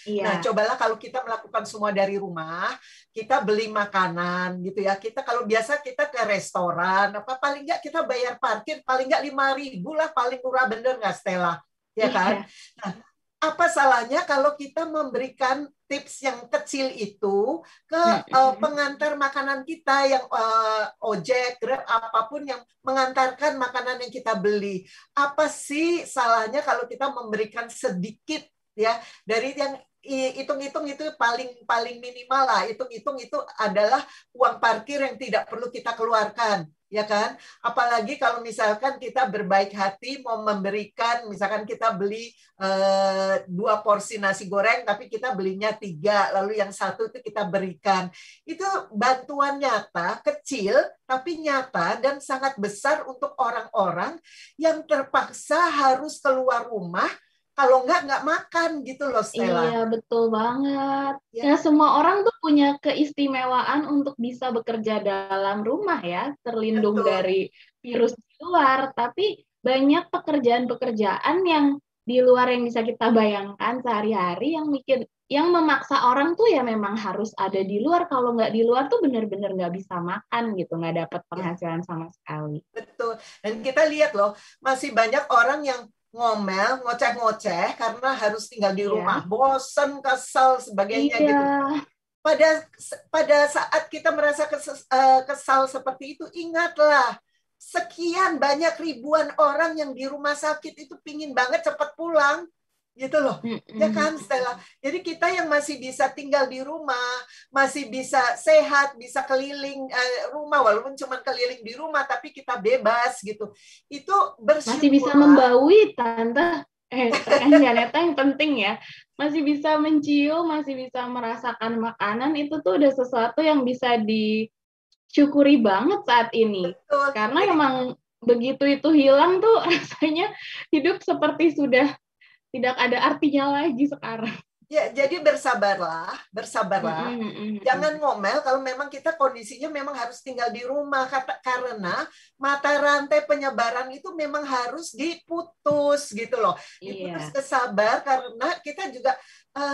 Iya. Nah, cobalah kalau kita melakukan semua dari rumah, kita beli makanan gitu ya. Kita kalau biasa kita ke restoran, apa paling nggak kita bayar parkir paling nggak 5.000 lah, paling murah, bener nggak Stella? Ya kan? Iya. Nah, apa salahnya kalau kita memberikan tips yang kecil itu ke pengantar makanan kita yang ojek, Grab, apapun yang mengantarkan makanan yang kita beli. Apa sih salahnya kalau kita memberikan sedikit ya dari yang hitung-hitung itu paling minimal lah. Hitung-hitung itu adalah uang parkir yang tidak perlu kita keluarkan, ya kan? Apalagi kalau misalkan kita berbaik hati mau memberikan, misalkan kita beli 2 porsi nasi goreng, tapi kita belinya 3, lalu yang 1 itu kita berikan. Itu bantuan nyata, kecil, tapi nyata dan sangat besar untuk orang-orang yang terpaksa harus keluar rumah, kalau nggak makan gitu loh, Stella. Iya, betul banget. Ya. Nah, semua orang tuh punya keistimewaan untuk bisa bekerja dalam rumah ya, terlindung Betul. dari virus di luar. Tapi banyak pekerjaan-pekerjaan yang di luar yang bisa kita bayangkan sehari-hari yang memaksa orang tuh ya memang harus ada di luar. Kalau nggak di luar tuh benar-benar nggak bisa makan gitu, nggak dapat penghasilan sama sekali. Betul. Dan kita lihat loh, masih banyak orang yang ngomel, ngoceh-ngoceh karena harus tinggal di rumah, bosen, kesal, sebagainya gitu. Pada saat kita merasa kesal seperti itu, ingatlah, sekian banyak ribuan orang yang di rumah sakit itu pingin banget cepat pulang, gitu loh. Ya kan, Stella? Jadi kita yang masih bisa tinggal di rumah, masih bisa sehat, bisa keliling rumah, walaupun cuma keliling di rumah, tapi kita bebas gitu. Itu bersyukur. Masih bisa membaui, Tante. Rekan Janeta yang penting ya. Masih bisa mencium, masih bisa merasakan makanan, itu tuh udah sesuatu yang bisa disyukuri banget saat ini. Betul. Karena emang begitu itu hilang tuh rasanya hidup seperti sudah tidak ada artinya lagi sekarang. Ya, jadi bersabarlah. Jangan ngomel kalau memang kita kondisinya memang harus tinggal di rumah, karena mata rantai penyebaran itu memang harus diputus gitu loh. Diputus ke sabar, karena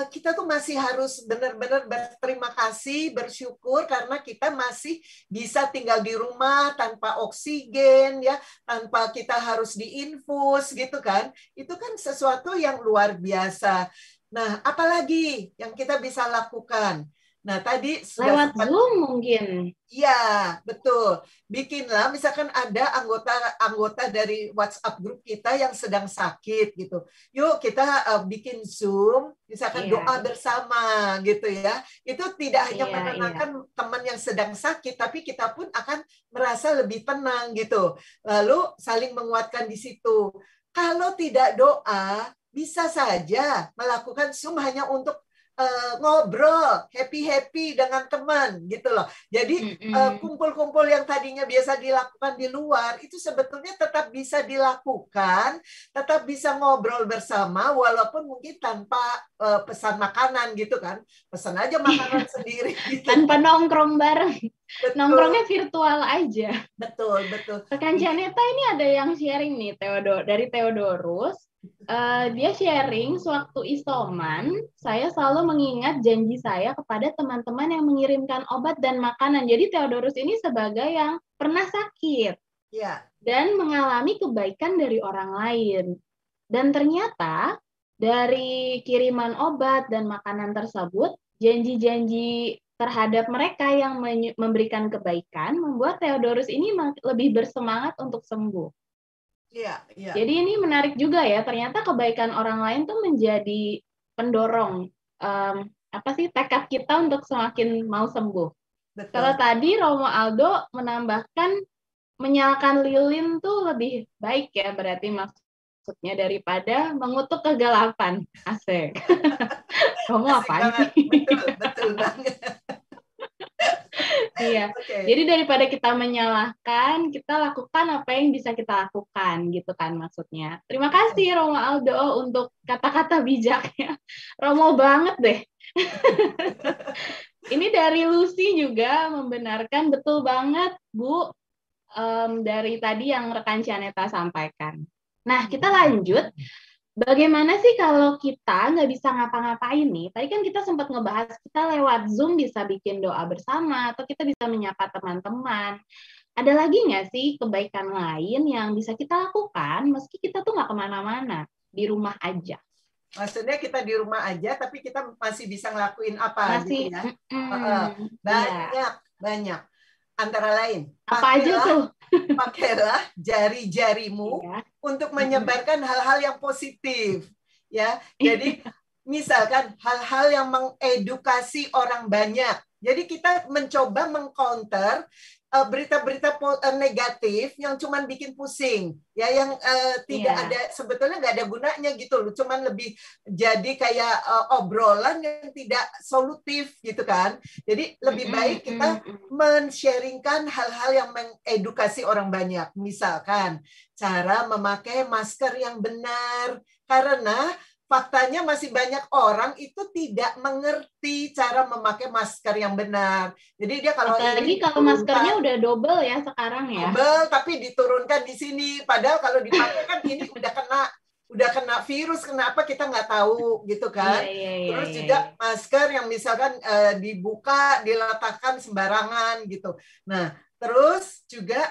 kita tuh masih harus benar-benar berterima kasih, bersyukur karena kita masih bisa tinggal di rumah tanpa oksigen ya, tanpa kita harus diinfus gitu kan. Itu kan sesuatu yang luar biasa. Nah, apalagi yang kita bisa lakukan? Nah, tadi sudah lewat Zoom mungkin. Iya, betul. Bikinlah, misalkan ada anggota dari WhatsApp grup kita yang sedang sakit gitu. Yuk kita bikin Zoom, misalkan doa bersama gitu ya. Itu tidak hanya menenangkan teman yang sedang sakit, tapi kita pun akan merasa lebih tenang gitu. Lalu saling menguatkan di situ. Kalau tidak doa, bisa saja melakukan Zoom hanya untuk ngobrol, happy dengan teman gitu loh. Jadi kumpul-kumpul yang tadinya biasa dilakukan di luar itu sebetulnya tetap bisa dilakukan, tetap bisa ngobrol bersama walaupun mungkin tanpa pesan makanan gitu kan. Pesan aja makanan sendiri gitu. Tanpa nongkrong bareng. Betul. Nongkrongnya virtual aja. Betul. Rekan Janeta ini ada yang sharing nih, dari Theodorus. Dia sharing, sewaktu isoman, saya selalu mengingat janji saya kepada teman-teman yang mengirimkan obat dan makanan. Jadi Theodorus ini sebagai yang pernah sakit dan mengalami kebaikan dari orang lain. Dan ternyata dari kiriman obat dan makanan tersebut, janji-janji terhadap mereka yang memberikan kebaikan membuat Theodorus ini lebih bersemangat untuk sembuh. Jadi ini menarik juga ya, ternyata kebaikan orang lain tuh menjadi pendorong tekad kita untuk semakin mau sembuh. Kalau betul. tadi Romo Aldo menambahkan menyalakan lilin tuh lebih baik ya, berarti maksudnya daripada mengutuk kegelapan. Asik. Romo Asik apaan banget, sih? betul, betul banget. Iya. Oke. Jadi daripada kita menyalahkan, kita lakukan apa yang bisa kita lakukan gitu kan maksudnya. Terima kasih Betul. Romo Aldo untuk kata-kata bijaknya. Romo banget deh. Ini dari Lucy juga membenarkan betul banget, Bu, dari tadi yang rekan Cianeta sampaikan. Nah, kita lanjut. Bagaimana sih kalau kita nggak bisa ngapa-ngapain nih? Tadi kan kita sempat ngebahas kita lewat Zoom bisa bikin doa bersama, atau kita bisa menyapa teman-teman. Ada lagi nggak sih kebaikan lain yang bisa kita lakukan meski kita tuh nggak kemana-mana, di rumah aja? Maksudnya kita di rumah aja, tapi kita masih bisa ngelakuin apa Masih, gitu ya? iya. Banyak, banyak. Antara lain, Apa aja tuh? pakailah jari-jarimu Iya. untuk menyebarkan hal-hal yang positif. Ya, jadi misalkan hal-hal yang mengedukasi orang banyak. Jadi kita mencoba mengcounter berita-berita negatif yang cuman bikin pusing, ya, yang tidak Iya. ada, sebetulnya nggak ada gunanya gitu loh, cuman lebih jadi kayak obrolan yang tidak solutif gitu kan. Jadi lebih baik kita men-sharingkan hal-hal yang mengedukasi orang banyak. Misalkan cara memakai masker yang benar, karena faktanya masih banyak orang itu tidak mengerti cara memakai masker yang benar. Jadi dia kalau Apalagi ini kalau maskernya diturunkan udah double ya sekarang ya. double, tapi diturunkan di sini. Padahal kalau dipakai kan ini udah kena virus, kenapa kita nggak tahu gitu Iya, kan. iya, iya, Terus iya, juga iya. masker yang misalkan dibuka, diletakkan sembarangan gitu. Nah, terus juga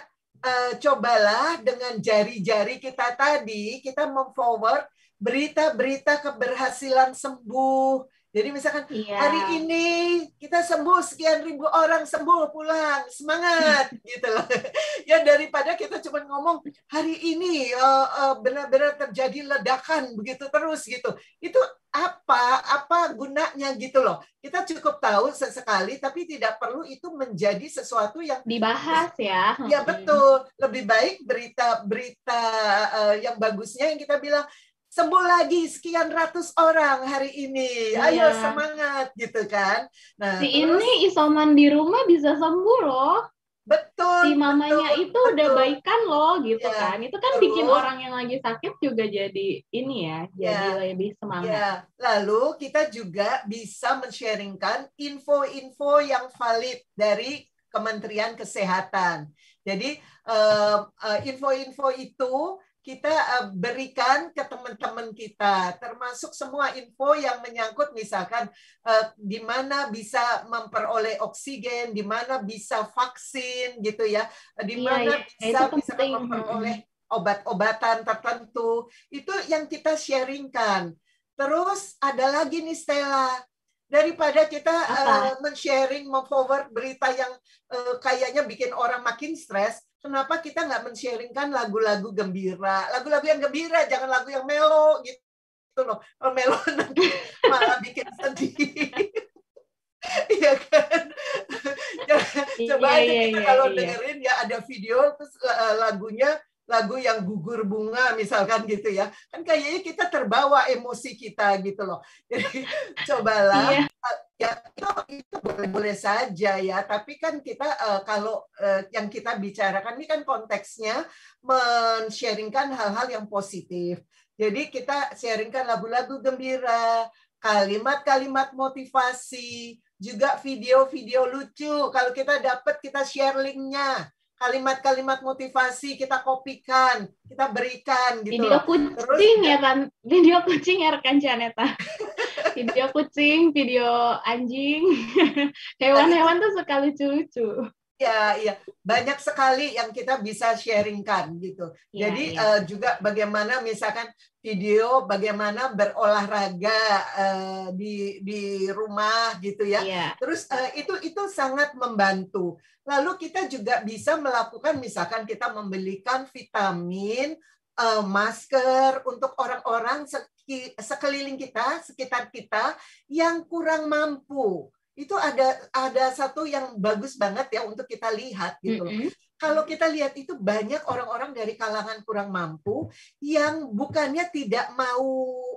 cobalah dengan jari-jari kita tadi, kita memforward berita-berita keberhasilan sembuh. Jadi misalkan Iya. hari ini kita sembuh, sekian ribu orang sembuh, pulang, semangat gitu loh. Ya daripada kita cuma ngomong hari ini benar-benar terjadi ledakan begitu terus gitu. Itu apa gunanya gitu loh. Kita cukup tahu sesekali, tapi tidak perlu itu menjadi sesuatu yang Dibahas ya. ya betul. Lebih baik berita-berita yang bagusnya yang kita bilang sembuh lagi sekian ratus orang hari ini. Ayo Iya. semangat gitu kan. Nah, Si terus ini isoman di rumah bisa sembuh loh. Si betul, mamanya betul, itu udah betul. baikan loh gitu Ya, kan. Itu kan bikin terus orang yang lagi sakit juga jadi ini ya, jadi ya, lebih semangat. ya. Lalu kita juga bisa men-sharingkan info-info yang valid dari Kementerian Kesehatan. Jadi info-info itu kita berikan ke teman-teman kita, termasuk semua info yang menyangkut misalkan di mana bisa memperoleh oksigen, di mana bisa vaksin gitu ya, di Iya, mana iya, itu bisa misalkan penting. memperoleh obat-obatan tertentu, itu yang kita sharingkan. Terus ada lagi nih Stella, daripada kita Apa? men-sharing, memforward berita yang kayaknya bikin orang makin stres, kenapa kita nggak men-sharingkan lagu-lagu gembira, lagu-lagu yang gembira, jangan lagu yang melo gitu loh. Kalau melo nanti malah bikin sedih. Iya kan? Coba Iya, aja iya, kita iya, kalau iya. dengerin ya ada video terus lagunya lagu yang gugur bunga misalkan gitu ya, kan kayaknya kita terbawa emosi kita gitu loh. Jadi cobalah Iya, ya itu boleh-boleh saja ya, tapi kan kita kalau yang kita bicarakan ini kan konteksnya men-sharingkan hal-hal yang positif. Jadi kita sharingkan lagu-lagu gembira, kalimat-kalimat motivasi, juga video-video lucu. Kalau kita dapat, kita share linknya. Kalimat-kalimat motivasi kita kopikan, kita berikan gitu video loh. Terus kucing juga ya kan, video kucing ya rekan Janeta. Video kucing, video anjing, itu hewan-hewan tuh suka lucu-lucu. ya, iya, banyak sekali yang kita bisa sharingkan gitu. Iya, Jadi iya. juga bagaimana misalkan video bagaimana berolahraga di rumah gitu ya. Iya, Terus itu sangat membantu. Lalu kita juga bisa melakukan misalkan kita membelikan vitamin, masker untuk orang-orang sekeliling kita, sekitar kita yang kurang mampu. itu ada satu yang bagus banget ya untuk kita lihat gitu loh. Kalau kita lihat itu banyak orang-orang dari kalangan kurang mampu yang bukannya tidak mau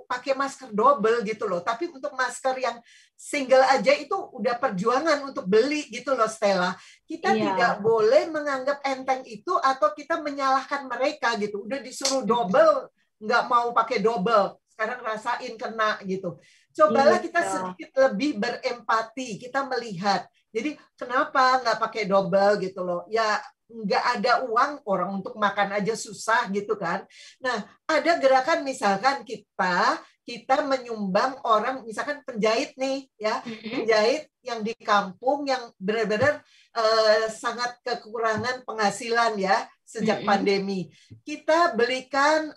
pakai masker double gitu loh, tapi untuk masker yang single aja itu udah perjuangan untuk beli gitu loh, Stella. Kita tidak boleh menganggap enteng itu atau kita menyalahkan mereka gitu. Udah disuruh double, nggak mau pakai double. Sekarang rasain kena gitu. Cobalah kita sedikit lebih berempati, kita melihat. Jadi kenapa nggak pakai double gitu loh? Ya nggak ada uang orang untuk makan aja susah gitu kan. Nah, ada gerakan misalkan kita menyumbang orang, misalkan penjahit nih ya, penjahit yang di kampung yang benar-benar sangat kekurangan penghasilan ya sejak pandemi. Kita belikan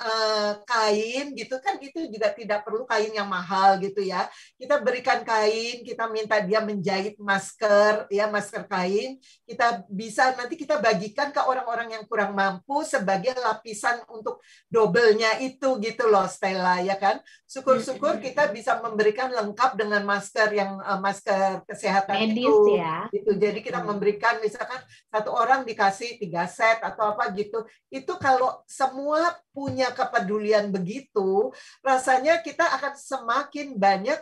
kain gitu kan, itu juga tidak perlu kain yang mahal gitu ya. Kita berikan kain, kita minta dia menjahit masker ya, masker kain. Kita bisa nanti kita bagikan ke orang-orang yang kurang mampu sebagai lapisan untuk double-nya itu gitu loh, Stella ya kan. Syukur-syukur kita bisa memberikan lengkap dengan masker yang masker kesehatan medis, itu ya. Gitu. Jadi kita memberikan misalkan satu orang dikasih 3 set atau apa gitu. Itu kalau semua punya kepedulian begitu, rasanya kita akan semakin banyak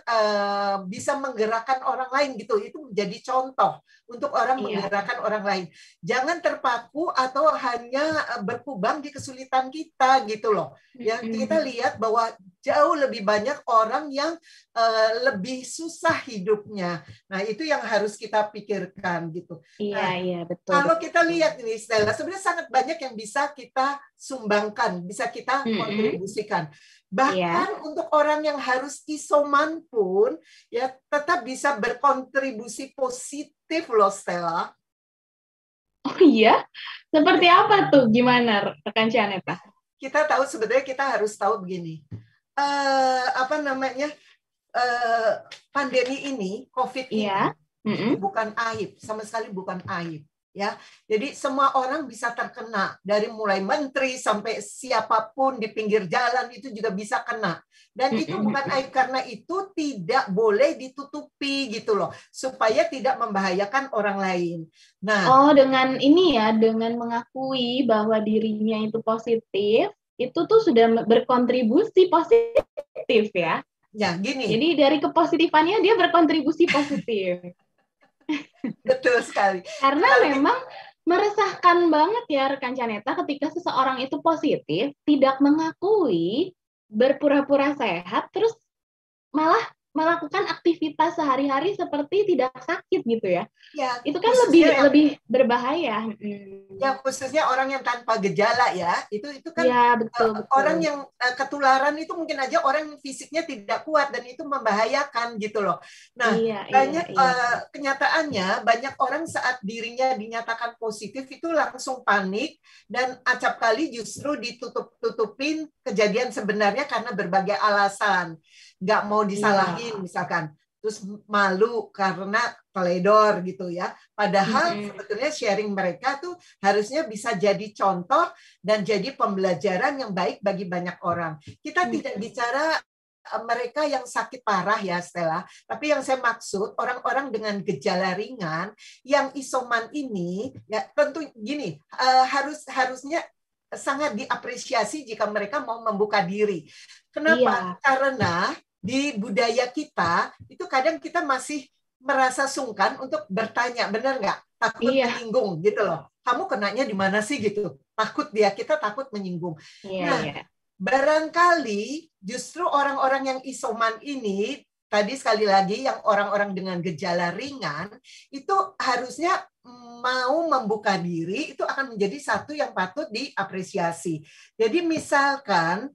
bisa menggerakkan orang lain gitu. Itu menjadi contoh untuk orang menggerakkan orang lain. Jangan terpaku atau hanya berkubang di kesulitan kita gitu loh. Ya, kita lihat bahwa jauh lebih banyak orang yang lebih susah hidupnya. Nah, itu yang harus kita pikirkan gitu. Iya, betul. Kalau kita lihat ini, Stella, sebenarnya sangat banyak yang bisa kita sumbangkan, bisa kita kontribusikan. Bahkan untuk orang yang harus isoman pun, ya tetap bisa berkontribusi positif loh, Stella. Oh iya? Seperti apa tuh? Gimana, rekan Caneta? Kita tahu sebenarnya kita harus tahu begini. Pandemi ini, COVID ini, itu bukan aib, sama sekali bukan aib. Ya, jadi semua orang bisa terkena, dari mulai menteri sampai siapapun di pinggir jalan itu juga bisa kena. Dan itu bukan aib, karena itu tidak boleh ditutupi gitu loh, supaya tidak membahayakan orang lain. Nah, dengan ini ya, dengan mengakui bahwa dirinya itu positif, itu tuh sudah berkontribusi positif ya. Ya, gini. Jadi dari kepositifannya dia berkontribusi positif. Betul sekali. Karena memang meresahkan banget ya rekan Caneta ketika seseorang itu positif, tidak mengakui, berpura-pura sehat, terus malah melakukan aktivitas sehari-hari seperti tidak sakit gitu ya. Ya, itu kan lebih berbahaya. Ya, khususnya orang yang tanpa gejala ya. Itu kan ya, betul. Orang yang ketularan itu mungkin aja orang yang fisiknya tidak kuat dan itu membahayakan gitu loh. Nah, banyak kenyataannya banyak orang saat dirinya dinyatakan positif itu langsung panik dan acap kali justru ditutup-tutupin kejadian sebenarnya karena berbagai alasan. Nggak mau disalahin misalkan, terus malu karena teledor gitu ya. Padahal sebetulnya sharing mereka tuh harusnya bisa jadi contoh dan jadi pembelajaran yang baik bagi banyak orang. Kita tidak bicara mereka yang sakit parah ya, Stella, tapi yang saya maksud orang-orang dengan gejala ringan yang isoman ini ya, tentu gini, harusnya sangat diapresiasi jika mereka mau membuka diri. Kenapa? Karena di budaya kita itu kadang kita masih merasa sungkan untuk bertanya, benar nggak? Takut menyinggung gitu loh. Kamu kenanya di mana sih gitu? Kita takut menyinggung. Barangkali justru orang-orang yang isoman ini, tadi sekali lagi yang orang-orang dengan gejala ringan, itu harusnya mau membuka diri, itu akan menjadi satu yang patut diapresiasi. Jadi misalkan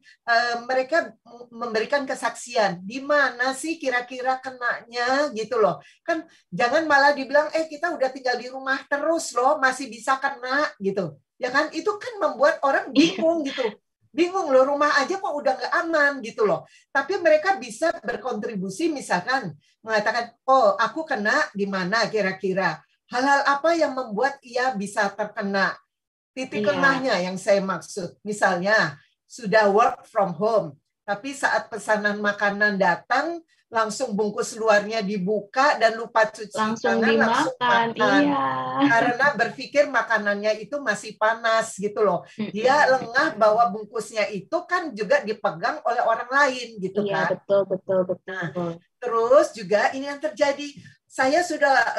mereka memberikan kesaksian, di mana sih kira-kira kenanya gitu loh. Kan jangan malah dibilang, kita udah tinggal di rumah terus loh, masih bisa kena gitu. Ya kan, itu kan membuat orang bingung gitu. Bingung loh, rumah aja kok udah nggak aman gitu loh. Tapi mereka bisa berkontribusi misalkan mengatakan, oh aku kena di mana kira-kira. Hal-hal apa yang membuat ia bisa terkena. Titik kenahnya yang saya maksud. Misalnya sudah work from home, tapi saat pesanan makanan datang langsung bungkus luarnya dibuka dan lupa cuci Langsung tangan, langsung dimakan, makan. iya. Karena berpikir makanannya itu masih panas gitu loh. Dia lengah bahwa bungkusnya itu kan juga dipegang oleh orang lain gitu Iya, kan. betul. Nah, terus juga ini yang terjadi, saya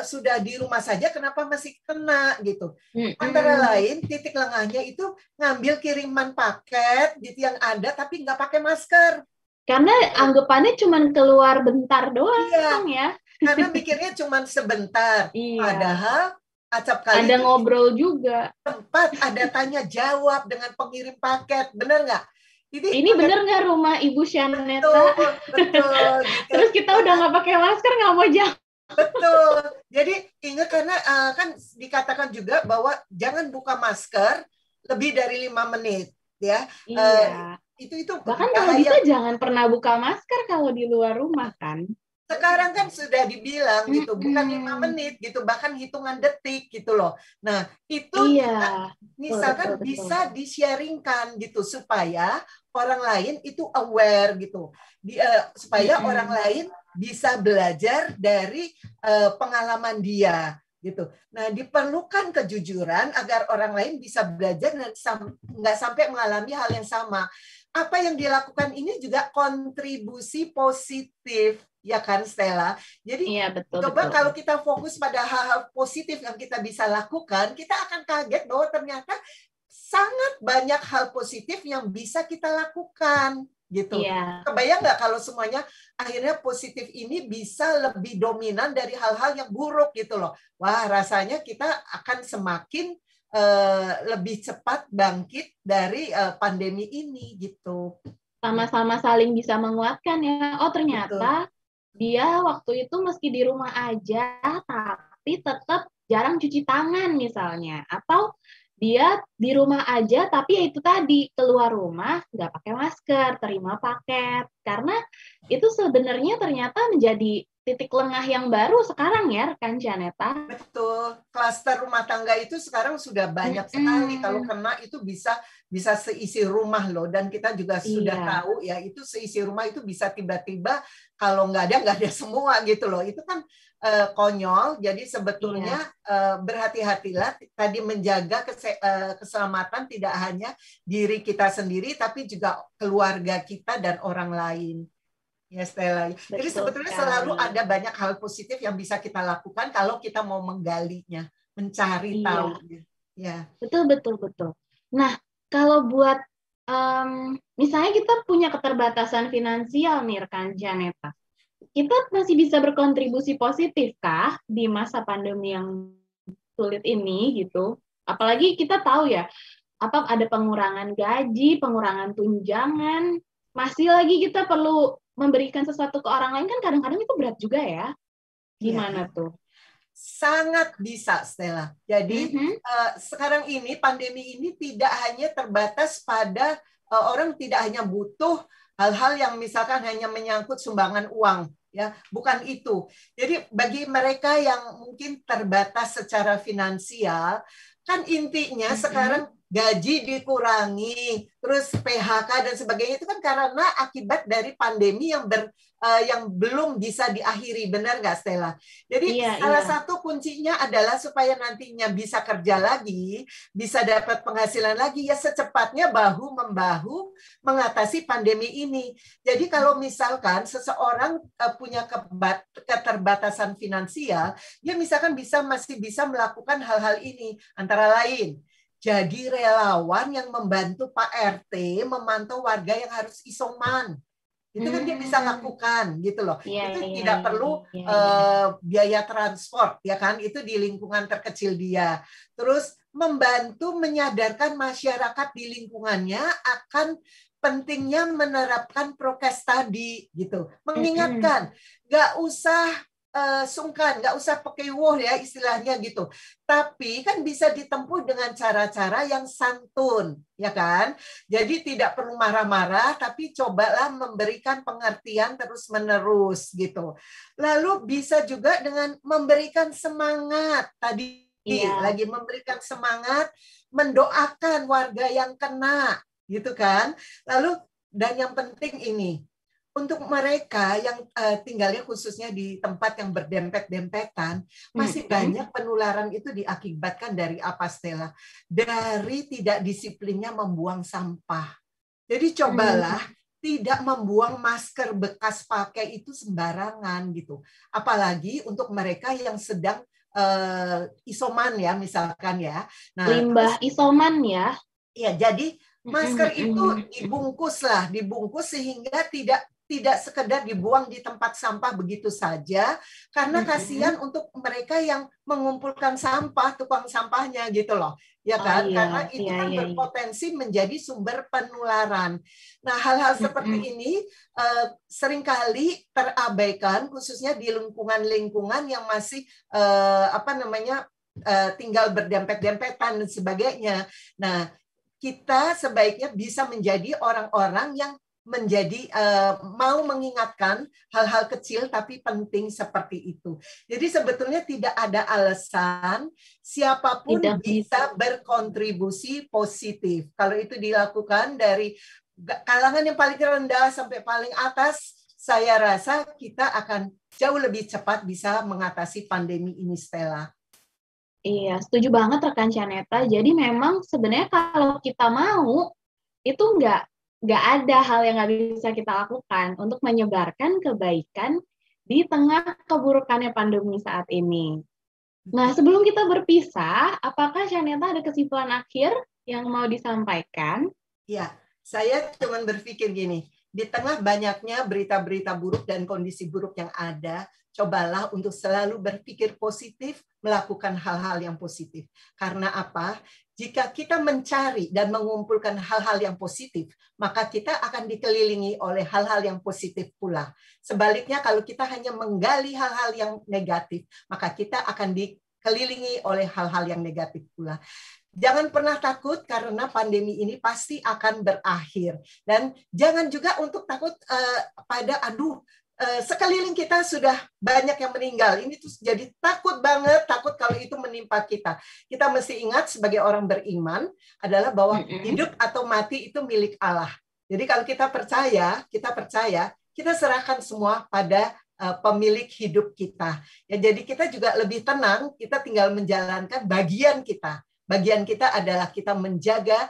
sudah di rumah saja kenapa masih kena gitu. Antara lain titik lengahnya itu ngambil kiriman paket gitu yang ada tapi nggak pakai masker. Karena anggapannya cuma keluar bentar doang Iya, ya. karena mikirnya cuma sebentar. Iya. Padahal acap kali Ada itu ngobrol juga. tempat ada tanya jawab dengan pengirim paket, bener nggak? Jadi Ini bener nggak rumah Ibu Shaneta? betul gitu. Terus kita udah nggak pakai masker, nggak mau jawab. Betul. Jadi ingat karena kan dikatakan juga bahwa jangan buka masker lebih dari 5 menit ya. Iya. Itu Bahkan kalau bisa jangan pernah buka masker kalau di luar rumah kan. Sekarang kan sudah dibilang gitu, bukan 5 menit gitu, bahkan hitungan detik gitu loh. Nah, itu iya, misalkan betul. bisa di-sharingkan gitu supaya orang lain itu aware gitu. Supaya orang lain bisa belajar dari pengalaman dia gitu. Nah, diperlukan kejujuran agar orang lain bisa belajar dan nggak sampai mengalami hal yang sama. Apa yang dilakukan ini juga kontribusi positif, ya kan Stella? Jadi iya, betul. kalau kita fokus pada hal-hal positif yang kita bisa lakukan, kita akan kaget bahwa ternyata sangat banyak hal positif yang bisa kita lakukan gitu. Iya. Kebayang nggak kalau semuanya akhirnya positif ini bisa lebih dominan dari hal-hal yang buruk gitu loh. Wah, rasanya kita akan semakin lebih cepat bangkit dari pandemi ini gitu. Sama-sama saling bisa menguatkan ya. Oh, ternyata dia waktu itu meski di rumah aja, tapi tetap jarang cuci tangan misalnya. Atau dia di rumah aja, tapi ya itu tadi, keluar rumah nggak pakai masker, terima paket. Karena itu sebenarnya ternyata menjadi titik lengah yang baru sekarang ya, rekan Janeta. Betul, klaster rumah tangga itu sekarang sudah banyak sekali. Kalau kena itu bisa seisi rumah loh. Dan kita juga sudah tahu ya, itu seisi rumah itu bisa tiba-tiba kalau nggak ada semua gitu loh. Itu kan konyol. Jadi sebetulnya berhati-hatilah tadi menjaga keselamatan tidak hanya diri kita sendiri, tapi juga keluarga kita dan orang lain. Ya Stella. Jadi sebetulnya selalu ada banyak hal positif yang bisa kita lakukan kalau kita mau menggalinya, mencari tahu. Ya. Betul. Nah, kalau buat misalnya kita punya keterbatasan finansial nih rekan Janeta, kita masih bisa berkontribusi positif kah di masa pandemi yang sulit ini gitu? Apalagi kita tahu ya, apa ada pengurangan gaji, pengurangan tunjangan, masih lagi kita perlu memberikan sesuatu ke orang lain kan kadang-kadang itu berat juga ya. Gimana tuh? Sangat bisa, Stella. Jadi sekarang ini pandemi ini tidak hanya terbatas pada orang tidak hanya butuh hal-hal yang misalkan hanya menyangkut sumbangan uang, ya, bukan itu. Jadi bagi mereka yang mungkin terbatas secara finansial, kan intinya sekarang gaji dikurangi, terus PHK dan sebagainya itu kan karena akibat dari pandemi yang belum bisa diakhiri, benar nggak Stella? Jadi salah satu kuncinya adalah supaya nantinya bisa kerja lagi, bisa dapat penghasilan lagi, ya secepatnya bahu-membahu mengatasi pandemi ini. Jadi kalau misalkan seseorang punya keterbatasan finansial, dia misalkan masih bisa melakukan hal-hal ini, antara lain jadi relawan yang membantu Pak RT memantau warga yang harus isoman. Itu kan dia bisa lakukan gitu loh. Itu tidak perlu biaya transport ya kan, itu di lingkungan terkecil dia. Terus membantu menyadarkan masyarakat di lingkungannya akan pentingnya menerapkan prokes tadi gitu. Mengingatkan, nggak usah sungkan, nggak usah pakai ya istilahnya gitu. Tapi kan bisa ditempuh dengan cara-cara yang santun, ya kan? Jadi tidak perlu marah-marah, tapi cobalah memberikan pengertian terus-menerus gitu. Lalu bisa juga dengan memberikan semangat tadi, lagi memberikan semangat, mendoakan warga yang kena, gitu kan? Lalu dan yang penting ini, untuk mereka yang tinggalnya khususnya di tempat yang berdempet-dempetan, masih banyak penularan itu diakibatkan dari apa, Stella? Dari tidak disiplinnya membuang sampah. Jadi cobalah tidak membuang masker bekas pakai itu sembarangan gitu. Apalagi untuk mereka yang sedang isoman ya, misalkan ya. Nah, limbah isoman ya. Ya, jadi masker itu dibungkus sehingga tidak sekedar dibuang di tempat sampah begitu saja, karena kasihan untuk mereka yang mengumpulkan sampah, tukang sampahnya gitu loh. Ya kan? Karena itu kan berpotensi menjadi sumber penularan. Nah, hal-hal seperti ini seringkali terabaikan, khususnya di lingkungan-lingkungan yang masih tinggal berdempet-dempetan dan sebagainya. Nah, kita sebaiknya bisa menjadi orang-orang yang mau mengingatkan hal-hal kecil tapi penting seperti itu. Jadi sebetulnya tidak ada alasan siapapun bisa berkontribusi positif. Kalau itu dilakukan dari kalangan yang paling rendah sampai paling atas, saya rasa kita akan jauh lebih cepat bisa mengatasi pandemi ini, Stella. Iya, setuju banget rekan Caneta. Jadi memang sebenarnya kalau kita mau, itu nggak ada hal yang nggak bisa kita lakukan untuk menyebarkan kebaikan di tengah keburukannya pandemi saat ini. Nah, sebelum kita berpisah, apakah Caneta ada kesimpulan akhir yang mau disampaikan? Ya, saya cuma berpikir gini, di tengah banyaknya berita-berita buruk dan kondisi buruk yang ada, cobalah untuk selalu berpikir positif, melakukan hal-hal yang positif. Karena apa? Jika kita mencari dan mengumpulkan hal-hal yang positif, maka kita akan dikelilingi oleh hal-hal yang positif pula. Sebaliknya, kalau kita hanya menggali hal-hal yang negatif, maka kita akan dikelilingi oleh hal-hal yang negatif pula. Jangan pernah takut karena pandemi ini pasti akan berakhir. Dan jangan juga untuk takut pada sekeliling kita sudah banyak yang meninggal. Ini tuh jadi takut banget, takut kalau itu menimpa kita. Kita mesti ingat sebagai orang beriman adalah bahwa hidup atau mati itu milik Allah. Jadi kalau kita percaya, kita serahkan semua pada pemilik hidup kita. Ya, jadi kita juga lebih tenang, kita tinggal menjalankan bagian kita. Bagian kita adalah kita menjaga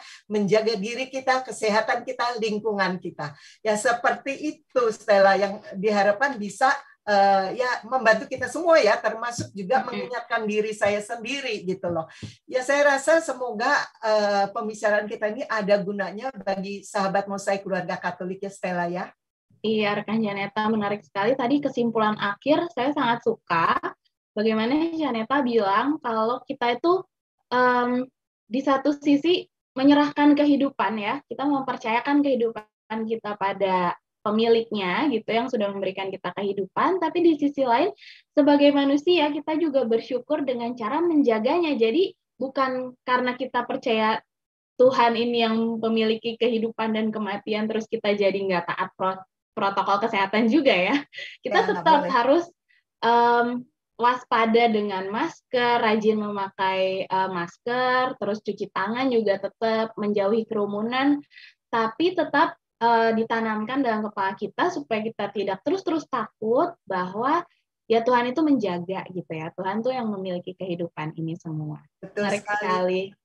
diri kita, kesehatan kita, lingkungan kita. Ya seperti itu, Stella, yang diharapkan bisa membantu kita semua ya, termasuk juga mengingatkan diri saya sendiri gitu loh. Ya saya rasa semoga pembicaraan kita ini ada gunanya bagi sahabat Mosaik Keluarga Katolik ya, Stella ya. Iya, rekan Janeta, menarik sekali. Tadi kesimpulan akhir saya sangat suka. Bagaimana Janeta bilang kalau kita itu di satu sisi menyerahkan kehidupan ya, kita mempercayakan kehidupan kita pada pemiliknya gitu yang sudah memberikan kita kehidupan, tapi di sisi lain sebagai manusia kita juga bersyukur dengan cara menjaganya. Jadi bukan karena kita percaya Tuhan ini yang memiliki kehidupan dan kematian terus kita jadi nggak taat protokol kesehatan juga ya. Kita tetap harus waspada dengan masker, rajin memakai masker, terus cuci tangan juga tetap, menjauhi kerumunan, tapi tetap ditanamkan dalam kepala kita supaya kita tidak terus-terus takut bahwa ya Tuhan itu menjaga gitu ya. Tuhan tuh yang memiliki kehidupan ini semua. Menarik sekali.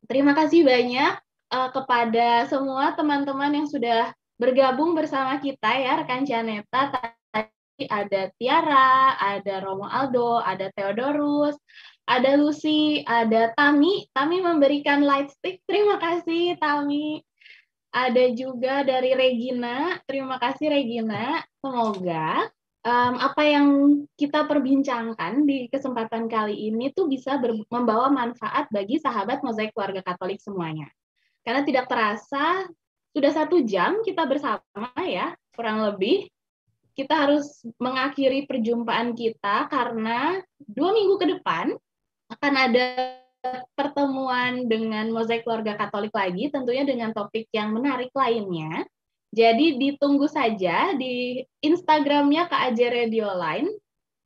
Terima kasih banyak kepada semua teman-teman yang sudah bergabung bersama kita ya, rekan Janeta. Ada Tiara, ada Romo Aldo, ada Theodorus, ada Lucy, ada Tami. Tami memberikan light stick. Terima kasih, Tami. Ada juga dari Regina. Terima kasih, Regina. Semoga apa yang kita perbincangkan di kesempatan kali ini tuh bisa membawa manfaat bagi sahabat Mosaik Keluarga Katolik semuanya. Karena tidak terasa, sudah 1 jam kita bersama ya, kurang lebih. Kita harus mengakhiri perjumpaan kita karena 2 minggu ke depan akan ada pertemuan dengan Mosaik Keluarga Katolik lagi, tentunya dengan topik yang menarik lainnya. Jadi ditunggu saja di Instagramnya KAJ Radio Line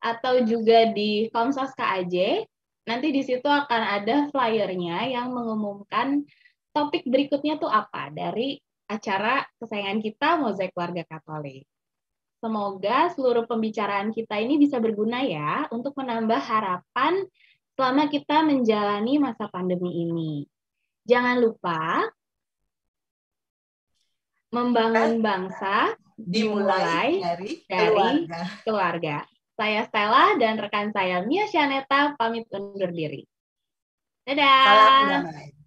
atau juga di Komsos KAJ. Nanti di situ akan ada flyernya yang mengumumkan topik berikutnya tuh apa dari acara kesayangan kita, Mozaik Keluarga Katolik. Semoga seluruh pembicaraan kita ini bisa berguna ya untuk menambah harapan selama kita menjalani masa pandemi ini. Jangan lupa membangun bangsa dimulai dari keluarga. Saya Stella dan rekan saya Mia Shaneta pamit undur diri. Dadah. Salam damai.